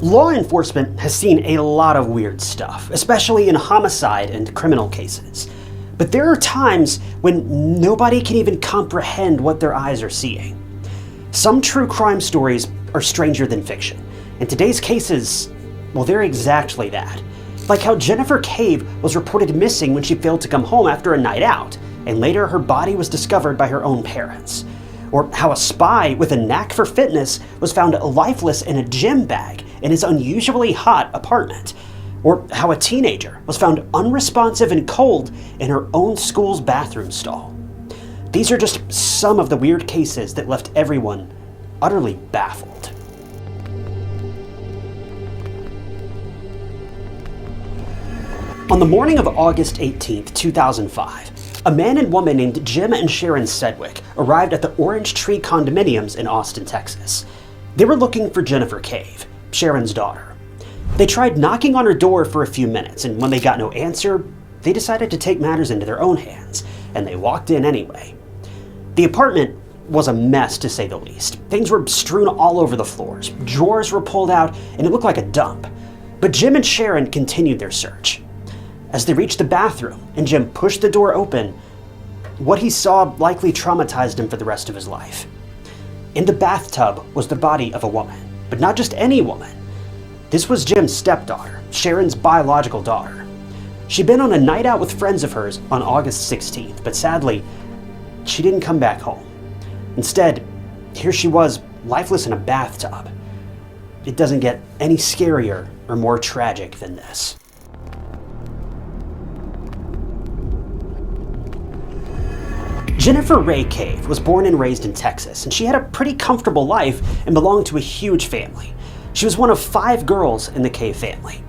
Law enforcement has seen a lot of weird stuff, especially in homicide and criminal cases. But there are times when nobody can even comprehend what their eyes are seeing. Some true crime stories are stranger than fiction, and today's cases, well, they're exactly that. Like how Jennifer Cave was reported missing when she failed to come home after a night out, and later her body was discovered by her own parents. Or how a spy with a knack for fitness was found lifeless in a gym bag in his unusually hot apartment. Or how a teenager was found unresponsive and cold in her own school's bathroom stall. These are just some of the weird cases that left everyone utterly baffled. On the morning of August 18, 2005, a man and woman named Jim and Sharon Sedgwick arrived at the Orange Tree condominiums in Austin, Texas. They were looking for Jennifer Cave, Sharon's daughter. They tried knocking on her door for a few minutes, and when they got no answer, they decided to take matters into their own hands, and they walked in anyway. The apartment was a mess, to say the least. Things were strewn all over the floors, drawers were pulled out, and it looked like a dump. But Jim and Sharon continued their search. As they reached the bathroom and Jim pushed the door open, what he saw likely traumatized him for the rest of his life. In the bathtub was the body of a woman, but not just any woman. This was Jim's stepdaughter, Sharon's biological daughter. She'd been on a night out with friends of hers on August 16th, but sadly, she didn't come back home. Instead, here she was, lifeless in a bathtub. It doesn't get any scarier or more tragic than this. Jennifer Ray Cave was born and raised in Texas, and she had a pretty comfortable life and belonged to a huge family. She was one of 5 girls in the Cave family.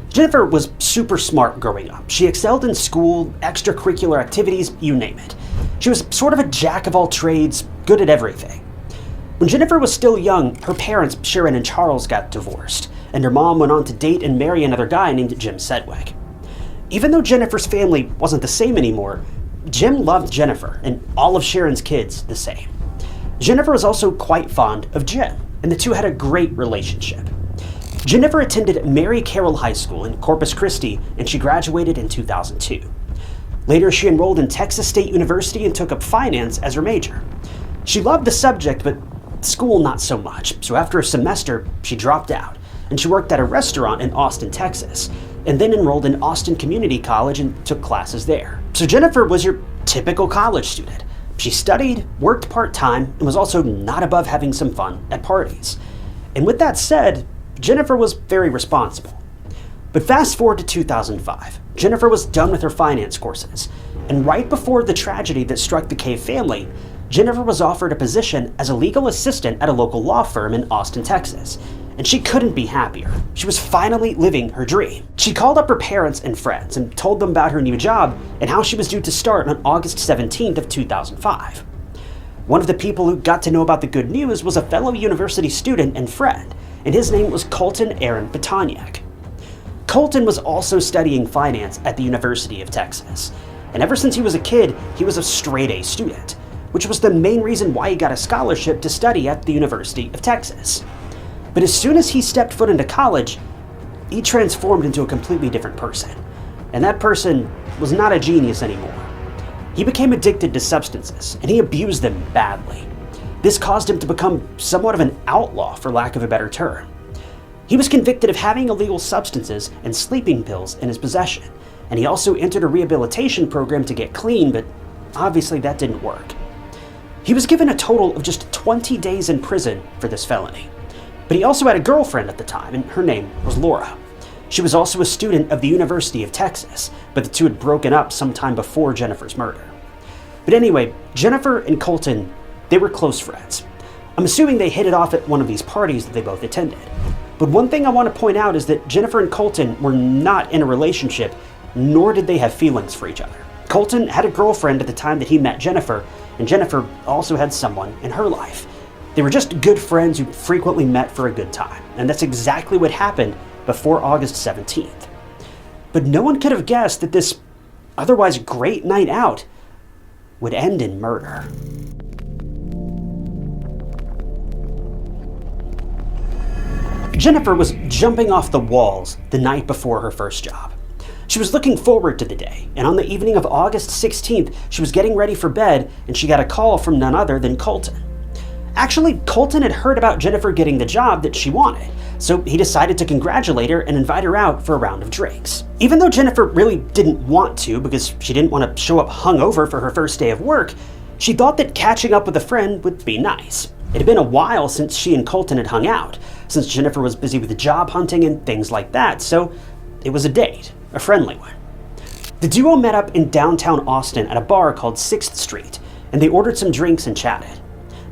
Jennifer was super smart growing up. She excelled in school, extracurricular activities, you name it. She was sort of a jack of all trades, good at everything. When Jennifer was still young, her parents, Sharon and Charles, got divorced, and her mom went on to date and marry another guy named Jim Sedgwick. Even though Jennifer's family wasn't the same anymore, Jim loved Jennifer, and all of Sharon's kids the same. Jennifer was also quite fond of Jim, and the two had a great relationship. Jennifer attended Mary Carroll High School in Corpus Christi, and she graduated in 2002. Later, she enrolled in Texas State University and took up finance as her major. She loved the subject, but school not so much, so after a semester, she dropped out, and she worked at a restaurant in Austin, Texas, and then enrolled in Austin Community College and took classes there. So Jennifer was your typical college student. She studied, worked part-time, and was also not above having some fun at parties. And with that said, Jennifer was very responsible. But fast forward to 2005, Jennifer was done with her finance courses, and right before the tragedy that struck the Cave family, Jennifer was offered a position as a legal assistant at a local law firm in Austin, Texas. And she couldn't be happier. She was finally living her dream. She called up her parents and friends and told them about her new job and how she was due to start on August 17th of 2005. One of the people who got to know about the good news was a fellow university student and friend, and his name was Colton Aaron Petoniak. Colton was also studying finance at the University of Texas, and ever since he was a kid, he was a straight-A student, which was the main reason why he got a scholarship to study at the University of Texas. But as soon as he stepped foot into college, he transformed into a completely different person. And that person was not a genius anymore. He became addicted to substances, and he abused them badly. This caused him to become somewhat of an outlaw, for lack of a better term. He was convicted of having illegal substances and sleeping pills in his possession, and he also entered a rehabilitation program to get clean, but obviously that didn't work. He was given a total of just 20 days in prison for this felony. But he also had a girlfriend at the time, and her name was Laura. She was also a student of the University of Texas, but the two had broken up sometime before Jennifer's murder. But anyway, Jennifer and Colton, they were close friends. I'm assuming they hit it off at one of these parties that they both attended. But one thing I want to point out is that Jennifer and Colton were not in a relationship, nor did they have feelings for each other. Colton had a girlfriend at the time that he met Jennifer, and Jennifer also had someone in her life. They were just good friends who frequently met for a good time, and that's exactly what happened before August 17th. But no one could have guessed that this otherwise great night out would end in murder. Jennifer was jumping off the walls the night before her first job. She was looking forward to the day, and on the evening of August 16th, she was getting ready for bed and she got a call from none other than Colton. Actually, Colton had heard about Jennifer getting the job that she wanted, so he decided to congratulate her and invite her out for a round of drinks. Even though Jennifer really didn't want to because she didn't want to show up hungover for her first day of work, she thought that catching up with a friend would be nice. It had been a while since she and Colton had hung out, since Jennifer was busy with job hunting and things like that, so it was a date, a friendly one. The duo met up in downtown Austin at a bar called 6th Street, and they ordered some drinks and chatted.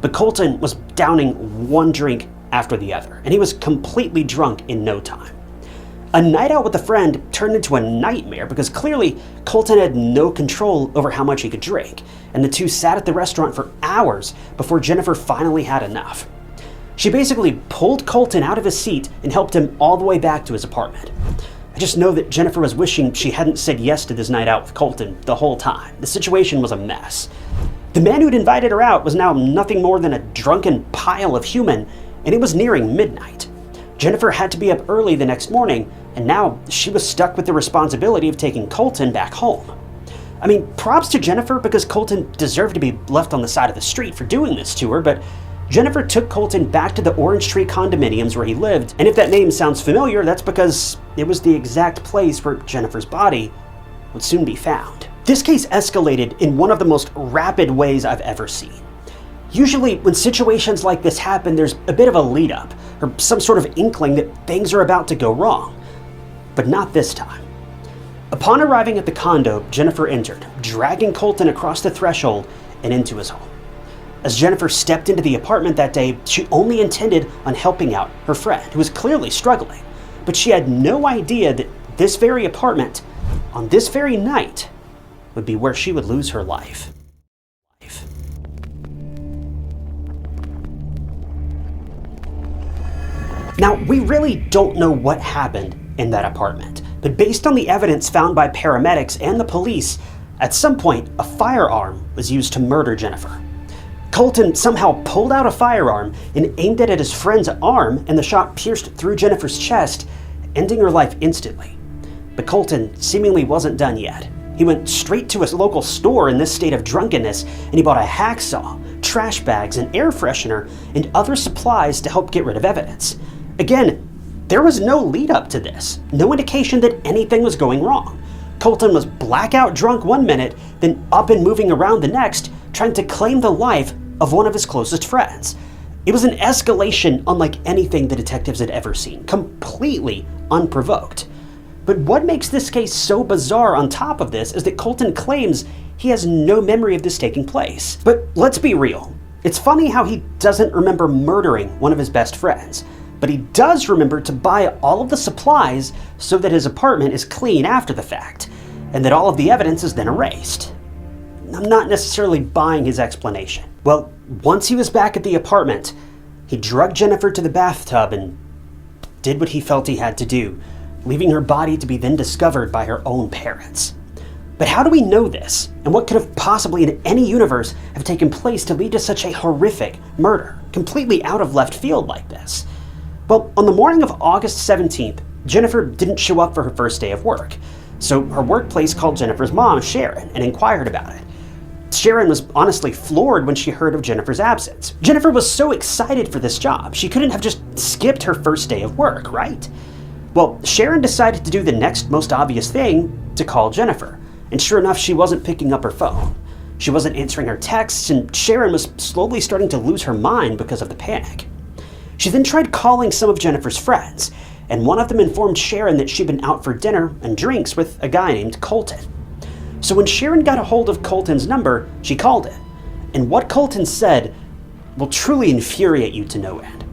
But Colton was downing one drink after the other, and he was completely drunk in no time. A night out with a friend turned into a nightmare because clearly Colton had no control over how much he could drink, and the two sat at the restaurant for hours before Jennifer finally had enough. She basically pulled Colton out of his seat and helped him all the way back to his apartment. I just know that Jennifer was wishing she hadn't said yes to this night out with Colton the whole time. The situation was a mess. The man who'd invited her out was now nothing more than a drunken pile of human, and it was nearing midnight. Jennifer had to be up early the next morning, and now she was stuck with the responsibility of taking Colton back home. I mean, props to Jennifer because Colton deserved to be left on the side of the street for doing this to her, but Jennifer took Colton back to the Orange Tree condominiums where he lived, and if that name sounds familiar, that's because it was the exact place where Jennifer's body would soon be found. This case escalated in one of the most rapid ways I've ever seen. Usually, when situations like this happen, there's a bit of a lead up, or some sort of inkling that things are about to go wrong. But not this time. Upon arriving at the condo, Jennifer entered, dragging Colton across the threshold and into his home. As Jennifer stepped into the apartment that day, she only intended on helping out her friend, who was clearly struggling. But she had no idea that this very apartment, on this very night, would be where she would lose her life. Now, we really don't know what happened in that apartment, but based on the evidence found by paramedics and the police, at some point, a firearm was used to murder Jennifer. Colton somehow pulled out a firearm and aimed it at his friend's arm, and the shot pierced through Jennifer's chest, ending her life instantly. But Colton seemingly wasn't done yet. He went straight to his local store in this state of drunkenness, and he bought a hacksaw, trash bags, an air freshener, and other supplies to help get rid of evidence. Again, there was no lead up to this, no indication that anything was going wrong. Colton was blackout drunk one minute, then up and moving around the next, trying to claim the life of one of his closest friends. It was an escalation unlike anything the detectives had ever seen, completely unprovoked. But what makes this case so bizarre on top of this is that Colton claims he has no memory of this taking place. But let's be real. It's funny how he doesn't remember murdering one of his best friends, but he does remember to buy all of the supplies so that his apartment is clean after the fact, and that all of the evidence is then erased. I'm not necessarily buying his explanation. Well, once he was back at the apartment, he drugged Jennifer to the bathtub and did what he felt he had to do, leaving her body to be then discovered by her own parents. But how do we know this? And what could have possibly in any universe have taken place to lead to such a horrific murder, completely out of left field like this? Well, on the morning of August 17th, Jennifer didn't show up for her first day of work, so her workplace called Jennifer's mom, Sharon, and inquired about it. Sharon was honestly floored when she heard of Jennifer's absence. Jennifer was so excited for this job, she couldn't have just skipped her first day of work, right? Well, Sharon decided to do the next most obvious thing, to call Jennifer, and sure enough, she wasn't picking up her phone. She wasn't answering her texts, and Sharon was slowly starting to lose her mind because of the panic. She then tried calling some of Jennifer's friends, and one of them informed Sharon that she'd been out for dinner and drinks with a guy named Colton. So when Sharon got a hold of Colton's number, she called it, and what Colton said will truly infuriate you to no end.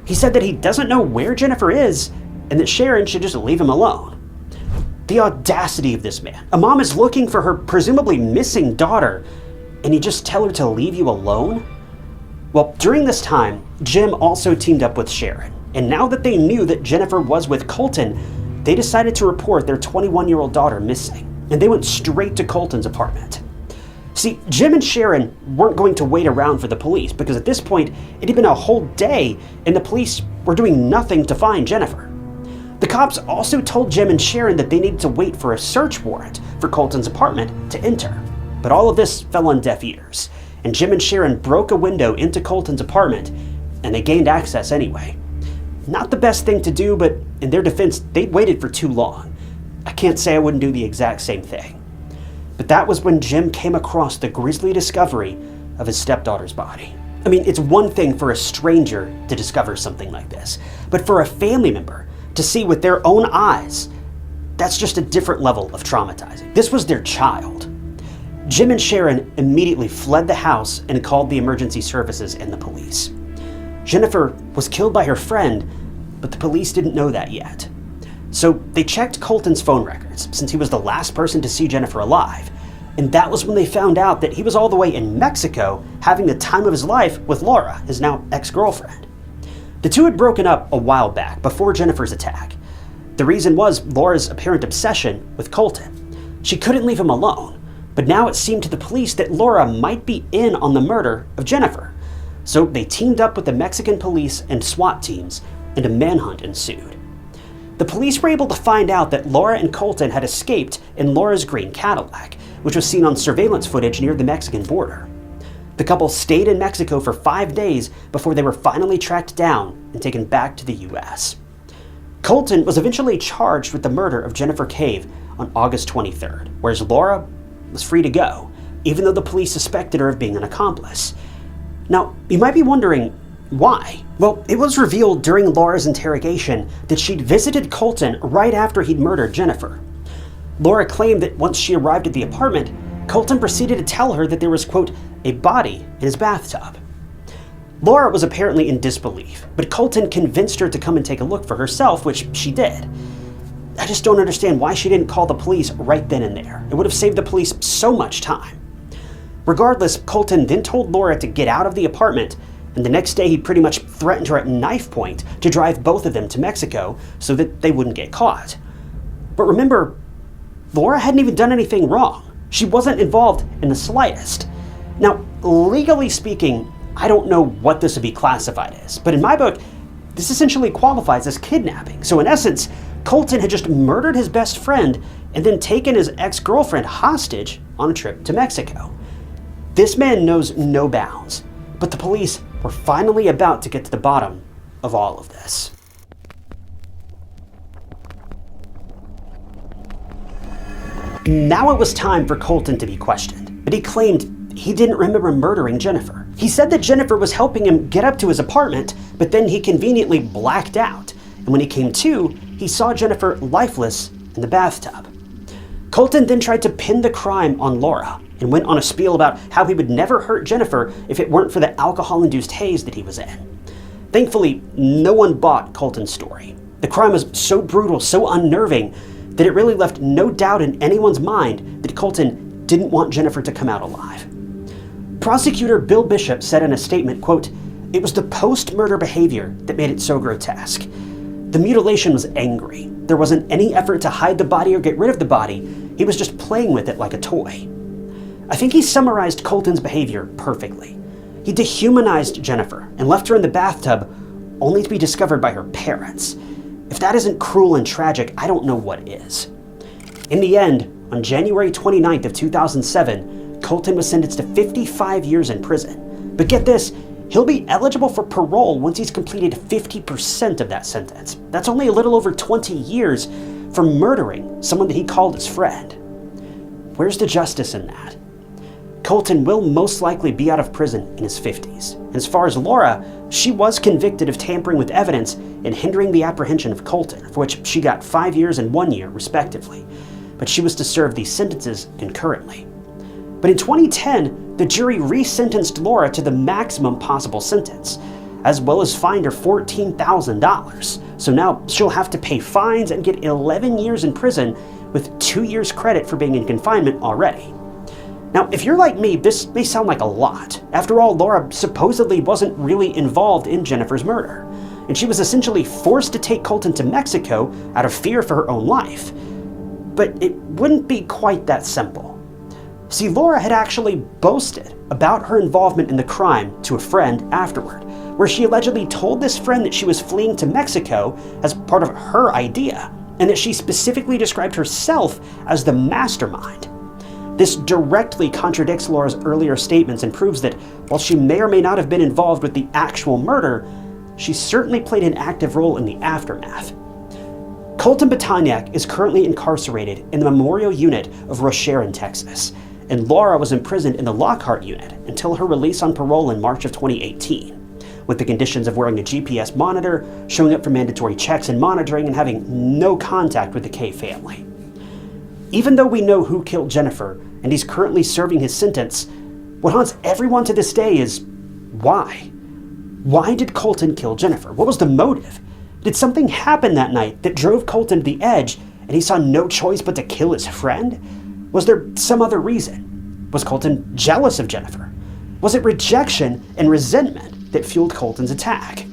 He said that he doesn't know where Jennifer is, and that Sharon should just leave him alone. The audacity of this man. A mom is looking for her presumably missing daughter, and you just tell her to leave you alone? Well, during this time, Jim also teamed up with Sharon, and now that they knew that Jennifer was with Colton, they decided to report their 21-year-old daughter missing, and they went straight to Colton's apartment. See, Jim and Sharon weren't going to wait around for the police because at this point, it had been a whole day and the police were doing nothing to find Jennifer. The cops also told Jim and Sharon that they needed to wait for a search warrant for Colton's apartment to enter. But all of this fell on deaf ears, and Jim and Sharon broke a window into Colton's apartment and they gained access anyway. Not the best thing to do, but in their defense, they'd waited for too long. I can't say I wouldn't do the exact same thing. But that was when Jim came across the grisly discovery of his stepdaughter's body. I mean, it's one thing for a stranger to discover something like this, but for a family member to see with their own eyes, that's just a different level of traumatizing. This was their child. Jim and Sharon immediately fled the house and called the emergency services and the police. Jennifer was killed by her friend, but the police didn't know that yet. So they checked Colton's phone records, since he was the last person to see Jennifer alive, and that was when they found out that he was all the way in Mexico having the time of his life with Laura, his now ex-girlfriend. The two had broken up a while back, before Jennifer's attack. The reason was Laura's apparent obsession with Colton. She couldn't leave him alone, but now it seemed to the police that Laura might be in on the murder of Jennifer. So they teamed up with the Mexican police and SWAT teams, and a manhunt ensued. The police were able to find out that Laura and Colton had escaped in Laura's green Cadillac, which was seen on surveillance footage near the Mexican border. The couple stayed in Mexico for 5 days before they were finally tracked down and taken back to the US. Colton was eventually charged with the murder of Jennifer Cave on August 23rd, whereas Laura was free to go, even though the police suspected her of being an accomplice. Now, you might be wondering, why? Well, it was revealed during Laura's interrogation that she'd visited Colton right after he'd murdered Jennifer. Laura claimed that once she arrived at the apartment, Colton proceeded to tell her that there was, quote, a body in his bathtub. Laura was apparently in disbelief, but Colton convinced her to come and take a look for herself, which she did. I just don't understand why she didn't call the police right then and there. It would have saved the police so much time. Regardless, Colton then told Laura to get out of the apartment, and the next day he pretty much threatened her at knife point to drive both of them to Mexico so that they wouldn't get caught. But remember, Laura hadn't even done anything wrong. She wasn't involved in the slightest. Now, legally speaking, I don't know what this would be classified as, but in my book, this essentially qualifies as kidnapping. So in essence, Colton had just murdered his best friend and then taken his ex-girlfriend hostage on a trip to Mexico. This man knows no bounds, but the police were finally about to get to the bottom of all of this. Now it was time for Colton to be questioned, but he claimed he didn't remember murdering Jennifer. He said that Jennifer was helping him get up to his apartment, but then he conveniently blacked out, and when he came to, he saw Jennifer lifeless in the bathtub. Colton then tried to pin the crime on Laura, and went on a spiel about how he would never hurt Jennifer if it weren't for the alcohol-induced haze that he was in. Thankfully, no one bought Colton's story. The crime was so brutal, so unnerving, that it really left no doubt in anyone's mind that Colton didn't want Jennifer to come out alive. Prosecutor Bill Bishop said in a statement, quote, "It was the post-murder behavior that made it so grotesque. The mutilation was angry. There wasn't any effort to hide the body or get rid of the body. He was just playing with it like a toy." I think he summarized Colton's behavior perfectly. He dehumanized Jennifer and left her in the bathtub only to be discovered by her parents. If that isn't cruel and tragic, I don't know what is. In the end, on January 29th of 2007, Colton was sentenced to 55 years in prison. But get this, he'll be eligible for parole once he's completed 50% of that sentence. That's only a little over 20 years for murdering someone that he called his friend. Where's the justice in that? Colton will most likely be out of prison in his 50s. And as far as Laura, she was convicted of tampering with evidence and hindering the apprehension of Colton, for which she got 5 years and 1 year, respectively. But she was to serve these sentences concurrently. But in 2010, the jury resentenced Laura to the maximum possible sentence, as well as fined her $14,000. So now she'll have to pay fines and get 11 years in prison with 2 years credit for being in confinement already. Now, if you're like me, this may sound like a lot. After all, Laura supposedly wasn't really involved in Jennifer's murder, and she was essentially forced to take Colton to Mexico out of fear for her own life. But it wouldn't be quite that simple. See, Laura had actually boasted about her involvement in the crime to a friend afterward, where she allegedly told this friend that she was fleeing to Mexico as part of her idea, and that she specifically described herself as the mastermind. This directly contradicts Laura's earlier statements and proves that while she may or may not have been involved with the actual murder, she certainly played an active role in the aftermath. Colton Botaniak is currently incarcerated in the Memorial Unit of Rocher in Texas, and Laura was imprisoned in the Lockhart Unit until her release on parole in March of 2018, with the conditions of wearing a GPS monitor, showing up for mandatory checks and monitoring, and having no contact with the K family. Even though we know who killed Jennifer, and he's currently serving his sentence, what haunts everyone to this day is why? Why did Colton kill Jennifer? What was the motive? Did something happen that night that drove Colton to the edge and he saw no choice but to kill his friend? Was there some other reason? Was Colton jealous of Jennifer? Was it rejection and resentment that fueled Colton's attack?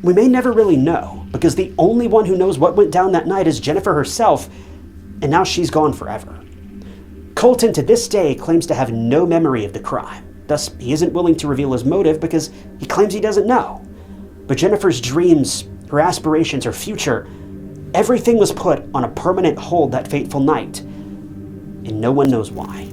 We may never really know, because the only one who knows what went down that night is Jennifer herself, and now she's gone forever. Colton to this day claims to have no memory of the crime. Thus, he isn't willing to reveal his motive because he claims he doesn't know. But Jennifer's dreams, her aspirations, her future, everything was put on a permanent hold that fateful night, and no one knows why.